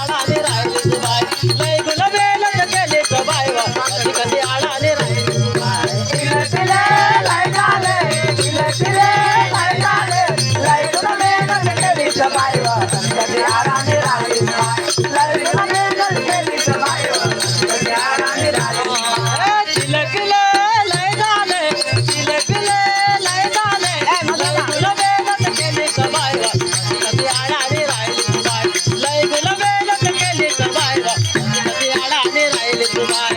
आडाने राहिली तू बाय लय गुलाबे लग गेली ग बाय वा कधी कधी आडाने राहिली तू बाय तिले तिले लय झाले तिले तिले लय झाले लय गुलाबे लग गेली ग बाय वा कधी आडाने राहिली तू बाय लय गुलाबे लग गेली ग बाय वा कधी आडाने राहिली तू बाय चिलकले लय झाले चिलकले लय झाले लय गुलाबे लग गेली ग बाय वा कधी आडाने राहिली तू बाय लय गुलाबे लग गेली ग बाय वा कधी आडाने राहिली तू बाय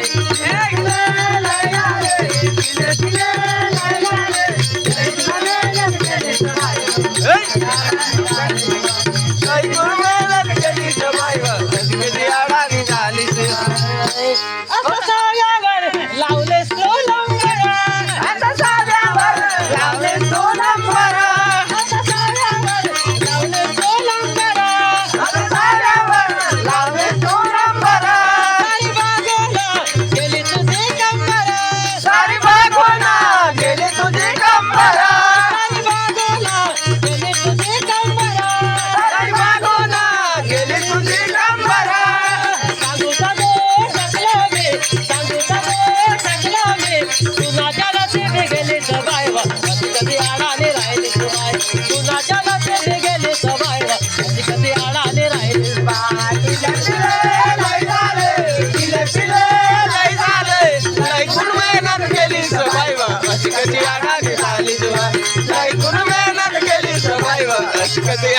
आता साऱ्यावर लावले सोलंबरा आता साऱ्यावर लावले सोलंबरा आता साऱ्यावर लावले सोलंबरा आता साऱ्यावर लावले सोलंबरा सारी बाजूला गेली तुझी कंबरा सारी बागोना गेली तुझी कंबरा सारी बाजूला गेली तुझी कंबरा सारी बागोना गेली तुझी कंबरा सांगू टाकलं मी तुझ्या जालाचे मी गेली सबायवा कधी कधी आडाने राहिली तू बाय तुझ्या जालाचे मी गेली सबायवा कधी कधी आडाने राहिली तिले तिले लय झाले तिले तिले लय झाले लय कुण मेहनत केली सबायवा अशी कधी आडाने राहिली तुला लय कुण मेहनत केली सबायवा अशी कधी